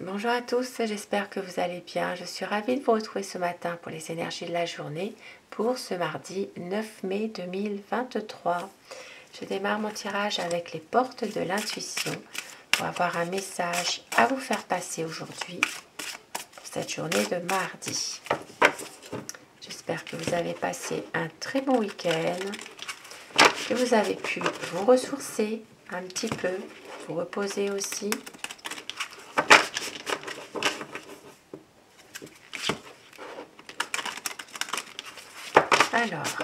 Bonjour à tous, j'espère que vous allez bien. Je suis ravie de vous retrouver ce matin pour les énergies de la journée pour ce mardi 9 mai 2023. Je démarre mon tirage avec les portes de l'intuition pour avoir un message à vous faire passer aujourd'hui pour cette journée de mardi. J'espère que vous avez passé un très bon week-end, que vous avez pu vous ressourcer un petit peu, vous reposer aussi. Alors,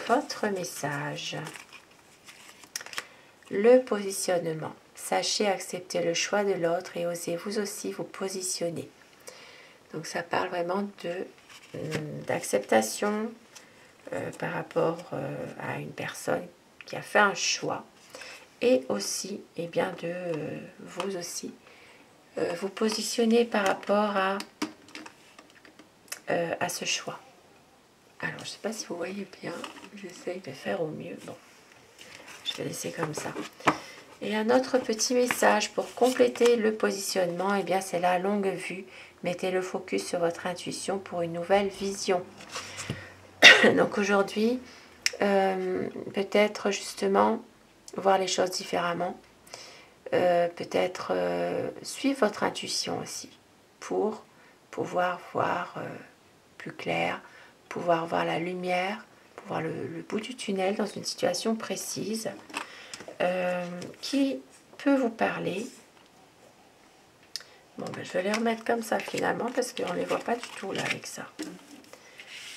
votre message. Le positionnement. Sachez accepter le choix de l'autre et osez vous aussi vous positionner. Donc ça parle vraiment d'acceptation par rapport à une personne qui a fait un choix. Et aussi, eh bien, de vous aussi vous positionner par rapport à ce choix. Alors, je ne sais pas si vous voyez bien, j'essaye de faire au mieux. Bon, je vais laisser comme ça. Et un autre petit message pour compléter le positionnement, eh bien, c'est la longue vue. Mettez le focus sur votre intuition pour une nouvelle vision. Donc aujourd'hui, peut-être justement voir les choses différemment. Peut-être suivre votre intuition aussi pour pouvoir voir plus clair, pouvoir voir la lumière, pouvoir le bout du tunnel dans une situation précise qui peut vous parler. Bon, ben, je vais les remettre comme ça finalement parce qu'on ne les voit pas du tout là avec ça.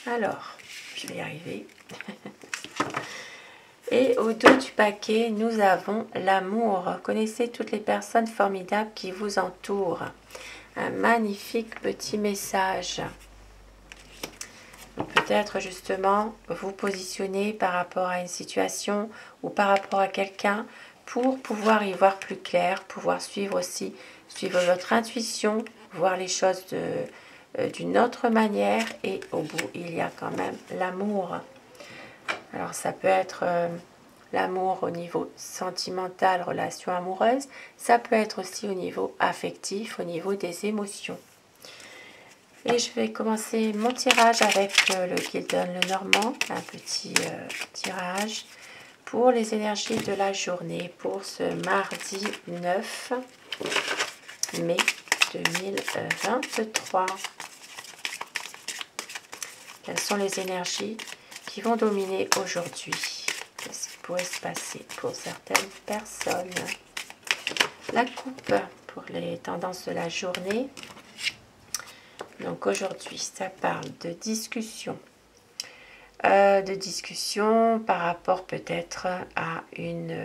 Alors, je vais y arriver. Et au dos du paquet, nous avons l'amour. Connaissez toutes les personnes formidables qui vous entourent. Un magnifique petit message. Peut-être justement vous positionner par rapport à une situation ou par rapport à quelqu'un pour pouvoir y voir plus clair, pouvoir suivre aussi, suivre votre intuition, voir les choses d'une autre manière et au bout il y a quand même l'amour. Alors ça peut être l'amour au niveau sentimental, relation amoureuse, ça peut être aussi au niveau affectif, au niveau des émotions. Et je vais commencer mon tirage avec le Gildon Lenormand, un petit tirage pour les énergies de la journée pour ce mardi 9 mai 2023. Quelles sont les énergies qui vont dominer aujourd'hui? Qu'est-ce qui pourrait se passer pour certaines personnes? La coupe pour les tendances de la journée. Donc aujourd'hui, ça parle de discussion. Par rapport peut-être à une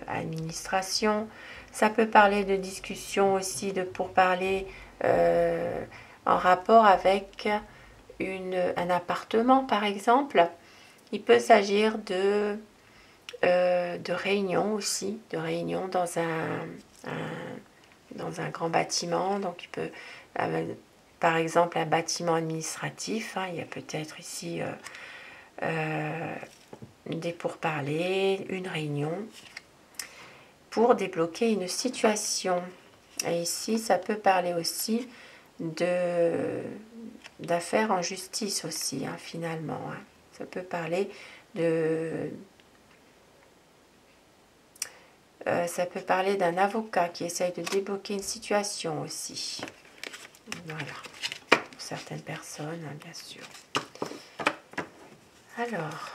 administration. Ça peut parler de discussion aussi, de pourparler en rapport avec un appartement par exemple. Il peut s'agir de réunions aussi, de réunions dans un grand bâtiment. Donc il peut... par exemple, un bâtiment administratif, hein, il y a peut-être ici des pourparlers, une réunion pour débloquer une situation. Et ici, ça peut parler aussi d'affaires en justice aussi, hein, finalement. Hein. Ça peut parler ça peut parler d'un avocat qui essaye de débloquer une situation aussi. Voilà, pour certaines personnes, hein, bien sûr. Alors,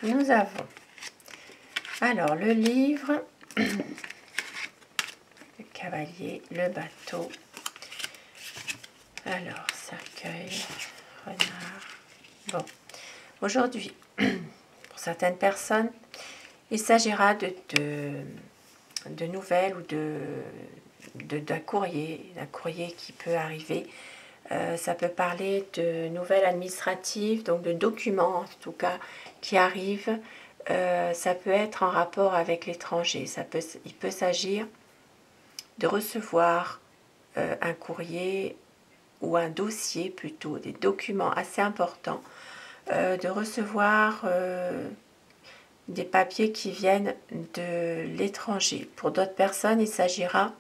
nous avons alors le livre, le cavalier, le bateau, alors cercueil, renard. Bon, aujourd'hui, pour certaines personnes, il s'agira de nouvelles ou d'un courrier qui peut arriver Ça peut parler de nouvelles administratives, donc de documents en tout cas qui arrivent. Ça peut être en rapport avec l'étranger. Il peut s'agir de recevoir un courrier ou un dossier plutôt, des documents assez importants, de recevoir des papiers qui viennent de l'étranger. Pour d'autres personnes, il s'agira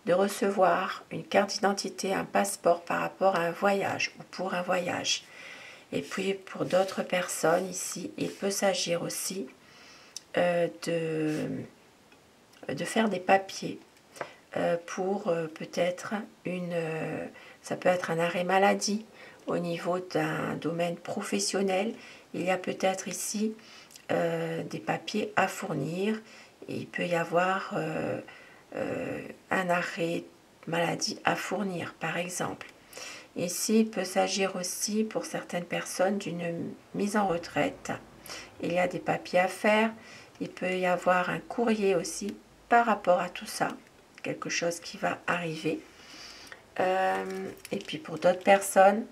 de recevoir une carte d'identité, un passeport par rapport à un voyage ou pour un voyage. Et puis pour d'autres personnes ici, il peut s'agir aussi de faire des papiers pour peut-être ça peut être un arrêt maladie au niveau d'un domaine professionnel. Il y a peut-être ici des papiers à fournir. Et il peut y avoir un arrêt maladie à fournir, par exemple. Ici, il peut s'agir aussi pour certaines personnes d'une mise en retraite. Il y a des papiers à faire. Il peut y avoir un courrier aussi par rapport à tout ça. Quelque chose qui va arriver. Et puis pour d'autres personnes,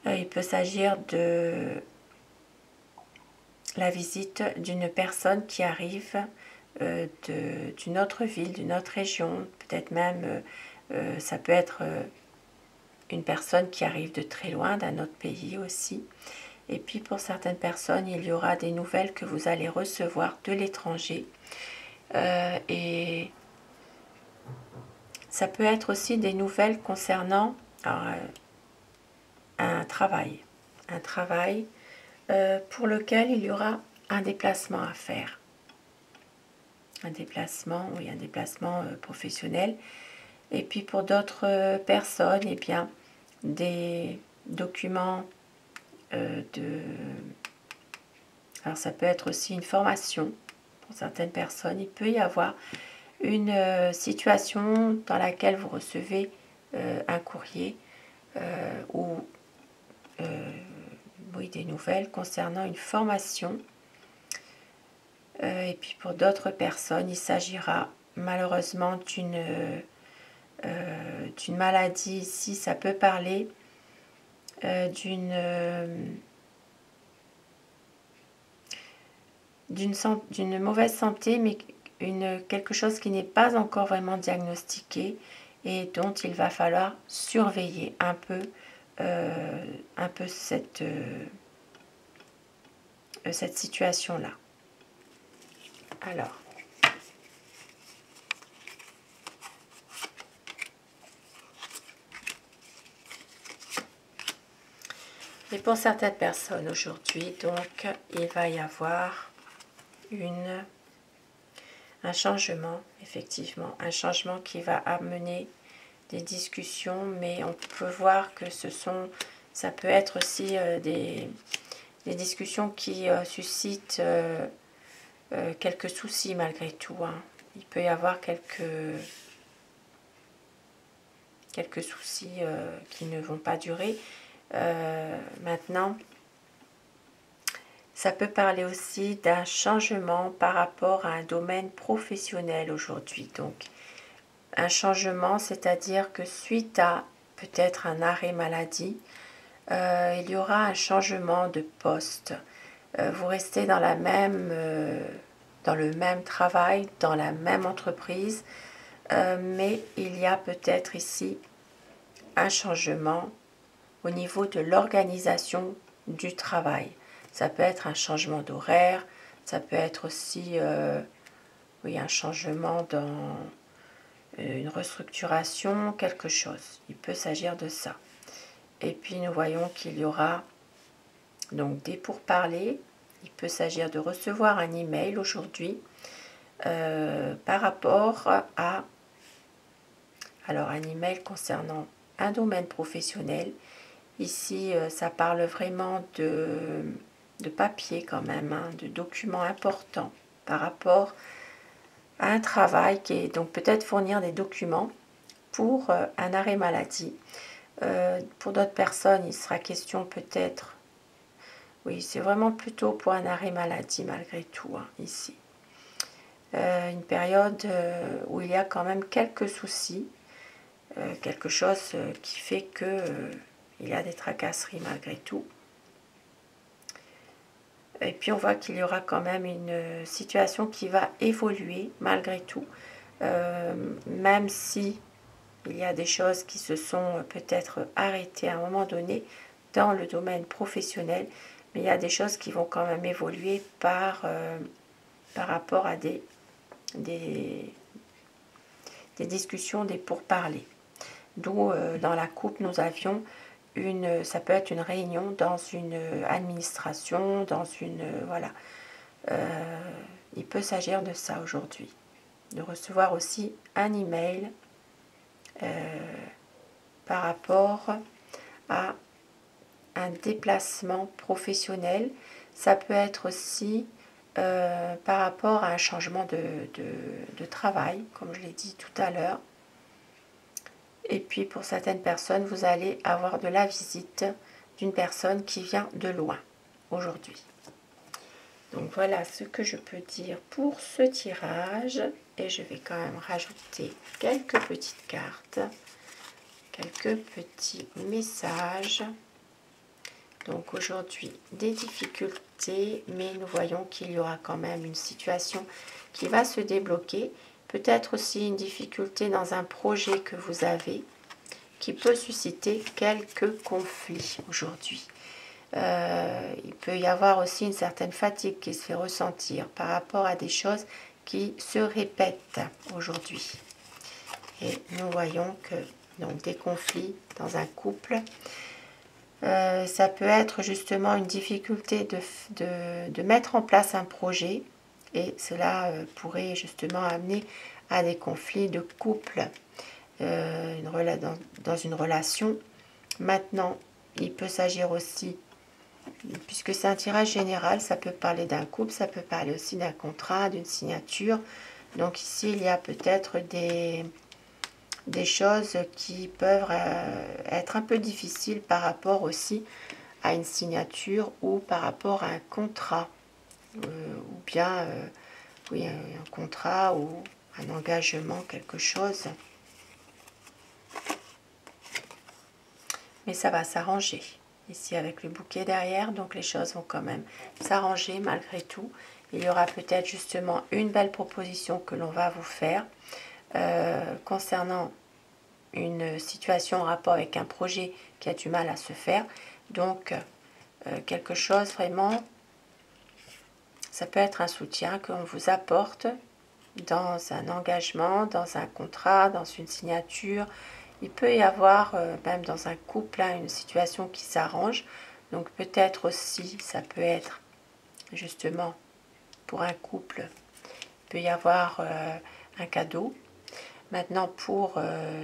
il peut s'agir de la visite d'une personne qui arrive d'une autre ville, d'une autre région, peut-être même, ça peut être une personne qui arrive de très loin, d'un autre pays aussi. Et puis pour certaines personnes, il y aura des nouvelles que vous allez recevoir de l'étranger. Et ça peut être aussi des nouvelles concernant un travail. Un travail pour lequel il y aura un déplacement à faire. Un déplacement, oui, un déplacement professionnel. Et puis pour d'autres personnes, eh bien, des documents alors ça peut être aussi une formation. Pour certaines personnes, il peut y avoir une situation dans laquelle vous recevez un courrier ou oui, des nouvelles concernant une formation. Et puis pour d'autres personnes, il s'agira malheureusement d'une maladie. Ici, ça peut parler d'une mauvaise santé, mais quelque chose qui n'est pas encore vraiment diagnostiqué et dont il va falloir surveiller un peu cette situation-là. Alors, et pour certaines personnes aujourd'hui, donc, il va y avoir un changement, effectivement, un changement qui va amener des discussions, mais on peut voir que ça peut être aussi des discussions qui suscitent quelques soucis malgré tout. Hein. Il peut y avoir quelques soucis qui ne vont pas durer. Maintenant, ça peut parler aussi d'un changement par rapport à un domaine professionnel aujourd'hui. Donc, un changement, c'est-à-dire que suite à peut-être un arrêt maladie, il y aura un changement de poste. Vous restez dans le même travail, dans la même entreprise, mais il y a peut-être ici un changement au niveau de l'organisation du travail. Ça peut être un changement d'horaire, ça peut être aussi oui, un changement dans une restructuration, quelque chose. Il peut s'agir de ça. Et puis nous voyons qu'il y aura donc des pourparlers. Il peut s'agir de recevoir un email aujourd'hui par rapport à alors un email concernant un domaine professionnel. Ici, ça parle vraiment de papier quand même, hein, de documents importants par rapport à un travail qui est donc peut-être fournir des documents pour un arrêt maladie. Pour d'autres personnes, il sera question peut-être, oui, c'est vraiment plutôt pour un arrêt maladie malgré tout, hein, ici. Une période où il y a quand même quelques soucis quelque chose qui fait que il y a des tracasseries malgré tout. Et puis on voit qu'il y aura quand même une situation qui va évoluer malgré tout, même si il y a des choses qui se sont peut-être arrêtées à un moment donné dans le domaine professionnel, mais il y a des choses qui vont quand même évoluer par rapport à des discussions, des pourparlers. D'où dans la coupe nous avions ça peut être une réunion dans une administration, dans une voilà. Il peut s'agir de ça aujourd'hui, de recevoir aussi un email par rapport à un déplacement professionnel. Ça peut être aussi par rapport à un changement de travail, comme je l'ai dit tout à l'heure. Et puis pour certaines personnes, vous allez avoir de la visite d'une personne qui vient de loin aujourd'hui. Donc voilà ce que je peux dire pour ce tirage. Et je vais quand même rajouter quelques petites cartes, quelques petits messages. Donc aujourd'hui, des difficultés, mais nous voyons qu'il y aura quand même une situation qui va se débloquer. Peut-être aussi une difficulté dans un projet que vous avez qui peut susciter quelques conflits aujourd'hui. Il peut y avoir aussi une certaine fatigue qui se fait ressentir par rapport à des choses qui se répètent aujourd'hui. Et nous voyons que donc, des conflits dans un couple, ça peut être justement une difficulté de mettre en place un projet. Et cela pourrait justement amener à des conflits de couple dans une relation. Maintenant, il peut s'agir aussi, puisque c'est un tirage général, ça peut parler d'un couple, ça peut parler aussi d'un contrat, d'une signature. Donc ici, il y a peut-être des choses qui peuvent être un peu difficiles par rapport aussi à une signature ou par rapport à un contrat. Ou bien oui, un contrat ou un engagement, quelque chose. Mais ça va s'arranger. Ici avec le bouquet derrière, donc les choses vont quand même s'arranger malgré tout. Il y aura peut-être justement une belle proposition que l'on va vous faire concernant une situation en rapport avec un projet qui a du mal à se faire. Donc quelque chose vraiment... Ça peut être un soutien qu'on vous apporte dans un engagement, dans un contrat, dans une signature. Il peut y avoir, même dans un couple, une situation qui s'arrange. Donc peut-être aussi, ça peut être justement pour un couple, il peut y avoir un cadeau. Maintenant, pour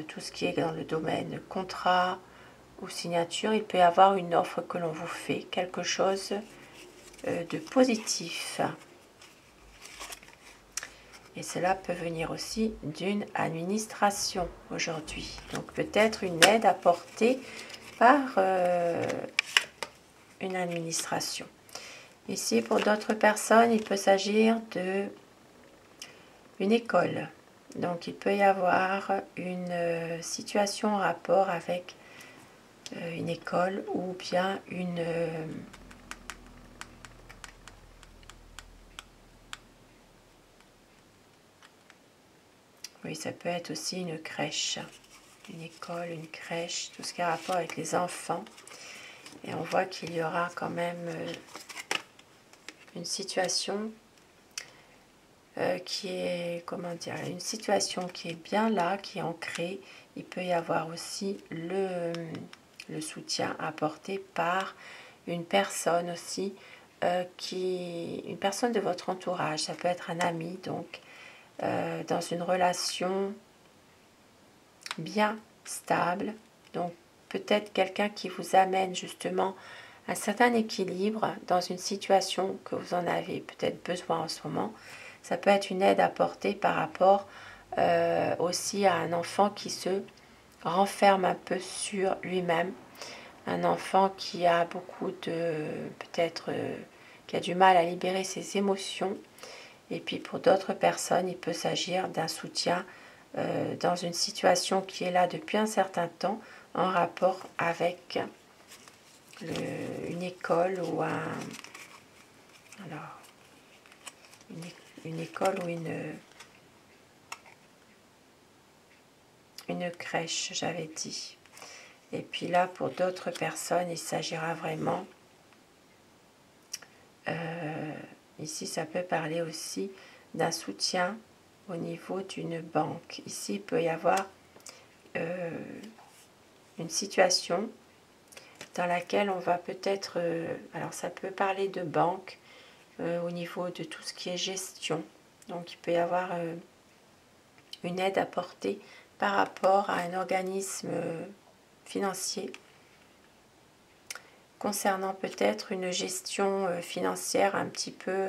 tout ce qui est dans le domaine contrat ou signature, il peut y avoir une offre que l'on vous fait, quelque chose de positif. Et cela peut venir aussi d'une administration aujourd'hui. Donc peut-être une aide apportée par une administration. Ici, pour d'autres personnes, il peut s'agir d'une école. Donc il peut y avoir une situation en rapport avec une école ou bien une... Oui, ça peut être aussi une crèche, une école, une crèche, tout ce qui a rapport avec les enfants. Et on voit qu'il y aura quand même une situation qui est, comment dire, une situation qui est bien là, qui est ancrée. Il peut y avoir aussi le soutien apporté par une personne aussi, une personne de votre entourage. Ça peut être un ami, donc dans une relation bien stable. Donc peut-être quelqu'un qui vous amène justement un certain équilibre dans une situation que vous en avez peut-être besoin en ce moment. Ça peut être une aide apportée par rapport aussi à un enfant qui se renferme un peu sur lui-même. Un enfant qui a beaucoup de... peut-être qui a du mal à libérer ses émotions. Et puis pour d'autres personnes, il peut s'agir d'un soutien dans une situation qui est là depuis un certain temps en rapport avec une école ou une école ou une crèche, j'avais dit. Et puis là, pour d'autres personnes, il s'agira vraiment, ici ça peut parler aussi d'un soutien au niveau d'une banque. Ici, il peut y avoir une situation dans laquelle on va peut-être, alors ça peut parler de banque au niveau de tout ce qui est gestion. Donc il peut y avoir une aide apportée par rapport à un organisme financier concernant peut-être une gestion financière un petit peu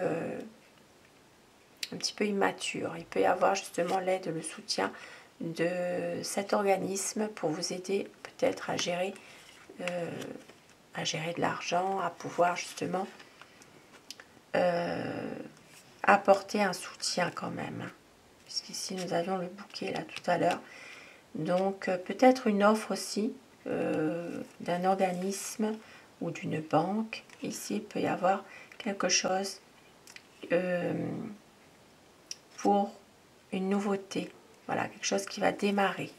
immature. Il peut y avoir justement l'aide, le soutien de cet organisme pour vous aider peut-être à gérer de l'argent, à pouvoir justement apporter un soutien quand même. Puisqu'ici nous avions le bouquet là tout à l'heure. Donc peut-être une offre aussi d'un organisme ou d'une banque. Ici il peut y avoir quelque chose pour une nouveauté. Voilà, quelque chose qui va démarrer.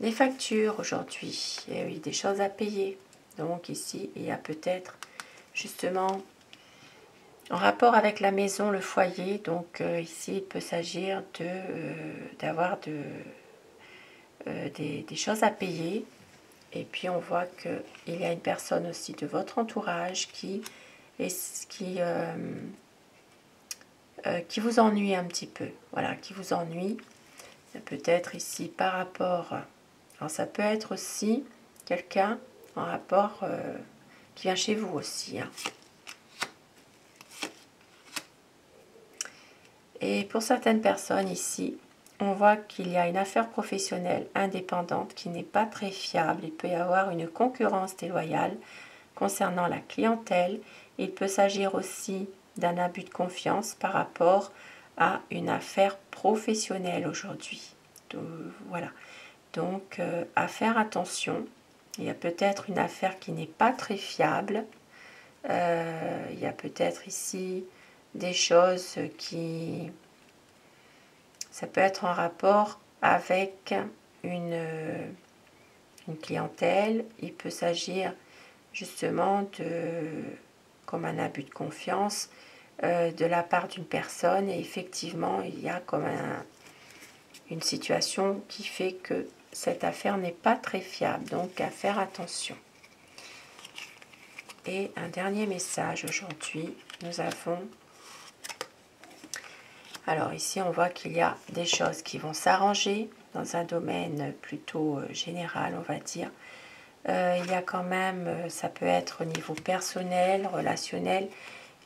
Des factures aujourd'hui, et oui, des choses à payer. Donc ici, il y a peut-être justement en rapport avec la maison, le foyer. Donc ici, il peut s'agir d'avoir des choses à payer. Et puis on voit qu'il y a une personne aussi de votre entourage qui vous ennuie un petit peu. Voilà, qui vous ennuie. Peut-être ici par rapport... Alors ça peut être aussi quelqu'un en rapport qui vient chez vous aussi. Hein. Et pour certaines personnes ici, on voit qu'il y a une affaire professionnelle indépendante qui n'est pas très fiable. Il peut y avoir une concurrence déloyale concernant la clientèle. Il peut s'agir aussi d'un abus de confiance par rapport à une affaire professionnelle aujourd'hui. Voilà. Donc, à faire attention. Il y a peut-être une affaire qui n'est pas très fiable. Il y a peut-être ici des choses qui... Ça peut être en rapport avec une clientèle. Il peut s'agir justement comme un abus de confiance de la part d'une personne. Et effectivement, il y a comme une situation qui fait que cette affaire n'est pas très fiable, donc à faire attention. Et un dernier message aujourd'hui, nous avons... Alors ici, on voit qu'il y a des choses qui vont s'arranger dans un domaine plutôt général, on va dire. Il y a quand même, ça peut être au niveau personnel, relationnel.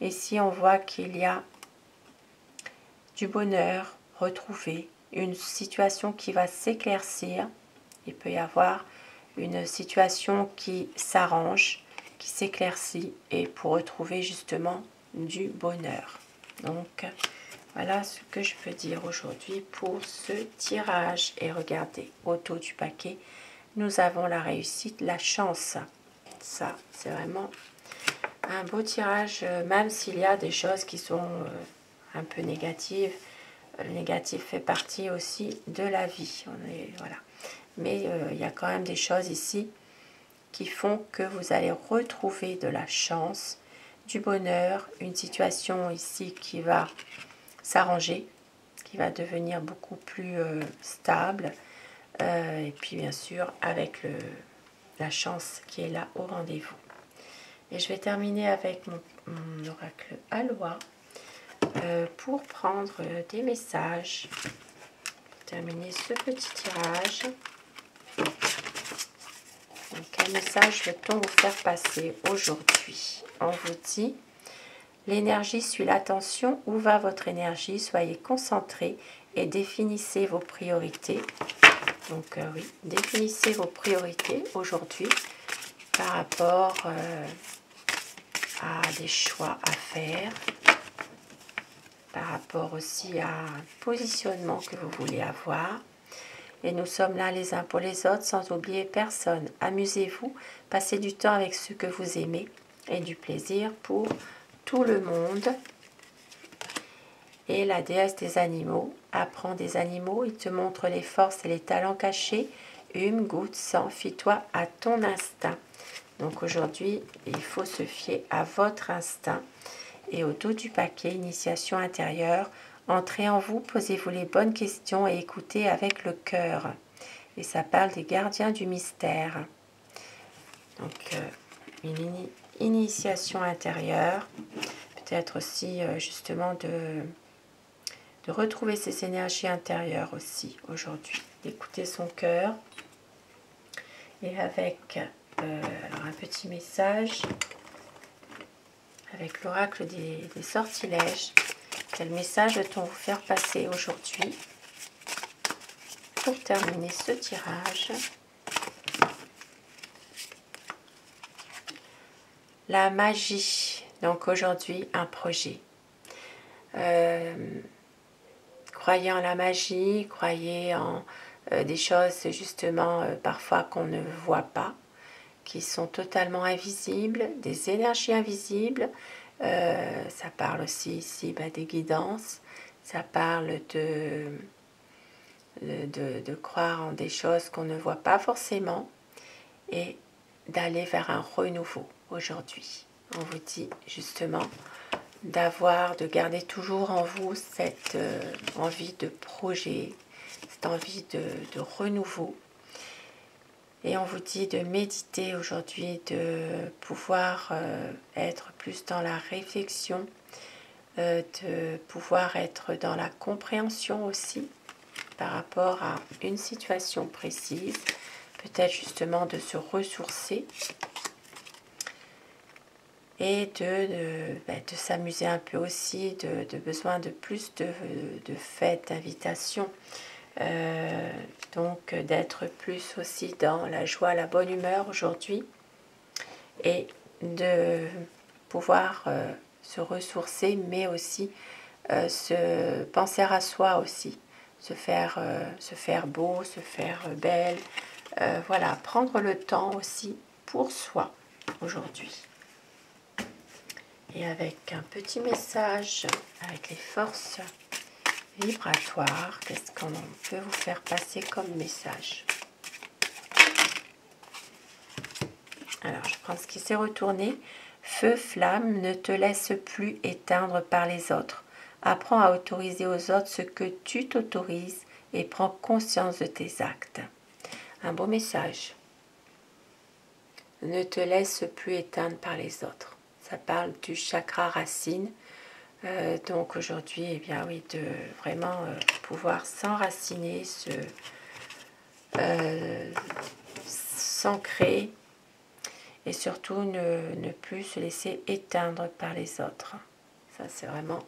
Ici, on voit qu'il y a du bonheur retrouvé, une situation qui va s'éclaircir. Il peut y avoir une situation qui s'arrange, qui s'éclaircit et pour retrouver justement du bonheur. Donc voilà ce que je peux dire aujourd'hui pour ce tirage. Et regardez, au dos du paquet, nous avons la réussite, la chance. Ça, c'est vraiment un beau tirage, même s'il y a des choses qui sont un peu négatives. Le négatif fait partie aussi de la vie. Voilà. Mais il y a quand même des choses ici qui font que vous allez retrouver de la chance, du bonheur, une situation ici qui va s'arranger, qui va devenir beaucoup plus stable. Et puis bien sûr avec la chance qui est là au rendez-vous. Et je vais terminer avec mon oracle Aloha pour prendre des messages. Terminer ce petit tirage. Donc, quel message veut-on vous faire passer aujourd'hui? On vous dit, l'énergie suit l'attention. Où va votre énergie? Soyez concentrés et définissez vos priorités. Donc oui, définissez vos priorités aujourd'hui par rapport à des choix à faire. par rapport aussi à un positionnement que vous voulez avoir. Et nous sommes là les uns pour les autres, sans oublier personne. Amusez-vous, passez du temps avec ceux que vous aimez et du plaisir pour tout le monde. Et la déesse des animaux apprend des animaux, il te montre les forces et les talents cachés. Hume, goûte, sens, fie-toi à ton instinct. Donc aujourd'hui, il faut se fier à votre instinct. Et au dos du paquet, initiation intérieure, entrez en vous, posez-vous les bonnes questions et écoutez avec le cœur. Et ça parle des gardiens du mystère. Donc une initiation intérieure, peut-être aussi justement de retrouver ses énergies intérieures aussi aujourd'hui, d'écouter son cœur. Et avec un petit message, avec l'oracle des sortilèges, quel message veut-on vous faire passer aujourd'hui pour terminer ce tirage? La magie, donc aujourd'hui un projet. Croyez en la magie, croyez en des choses justement parfois qu'on ne voit pas, qui sont totalement invisibles, des énergies invisibles. Ça parle aussi ici des guidances, ça parle de croire en des choses qu'on ne voit pas forcément et d'aller vers un renouveau aujourd'hui. On vous dit justement de garder toujours en vous cette envie de projet, cette envie de renouveau. Et on vous dit de méditer aujourd'hui, de pouvoir être plus dans la réflexion, de pouvoir être dans la compréhension aussi par rapport à une situation précise, peut-être justement de se ressourcer et de s'amuser un peu aussi, de besoin de plus de fêtes, d'invitations. Donc d'être plus aussi dans la joie, la bonne humeur aujourd'hui et de pouvoir se ressourcer, mais aussi se penser à soi aussi, se faire beau, se faire belle, voilà, prendre le temps aussi pour soi aujourd'hui. Et avec un petit message, avec les forces vibratoire, qu'est-ce qu'on peut vous faire passer comme message? Alors, je prends ce qui s'est retourné. Feu, flamme, ne te laisse plus éteindre par les autres. Apprends à autoriser aux autres ce que tu t'autorises et prends conscience de tes actes. Un beau message. Ne te laisse plus éteindre par les autres. Ça parle du chakra racine. Donc aujourd'hui, eh bien oui, de vraiment pouvoir s'enraciner, s'ancrer et surtout ne plus se laisser éteindre par les autres. Ça, c'est vraiment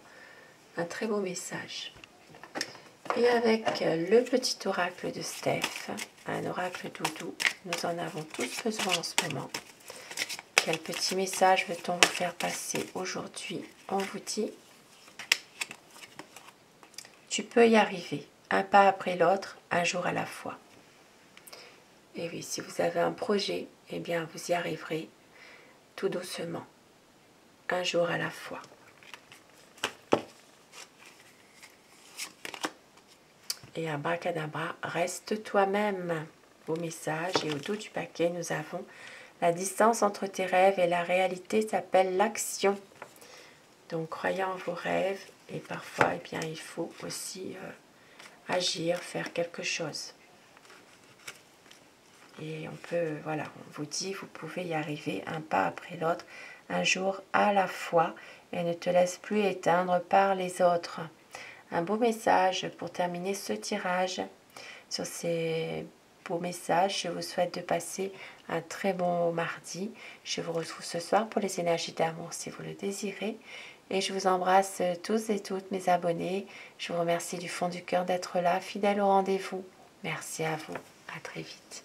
un très beau message. Et avec le petit oracle de Steph, un oracle doudou, nous en avons tous besoin en ce moment. Quel petit message veut-on vous faire passer aujourd'hui? On vous dit: tu peux y arriver, un pas après l'autre, un jour à la fois. Et oui, si vous avez un projet, eh bien vous y arriverez tout doucement, un jour à la fois. Et abracadabra, reste toi-même. Beau message. Et au dos du paquet, nous avons la distance entre tes rêves et la réalité s'appelle l'action. Donc croyez en vos rêves et parfois eh bien, il faut aussi agir, faire quelque chose. Et on peut, voilà, on vous dit, vous pouvez y arriver un pas après l'autre, un jour à la fois, et ne te laisse plus éteindre par les autres. Un beau message pour terminer ce tirage. Sur ces beaux messages, je vous souhaite de passer un très bon mardi. Je vous retrouve ce soir pour les énergies d'amour si vous le désirez. Et je vous embrasse tous et toutes mes abonnés. Je vous remercie du fond du cœur d'être là, fidèle au rendez-vous. Merci à vous. À très vite.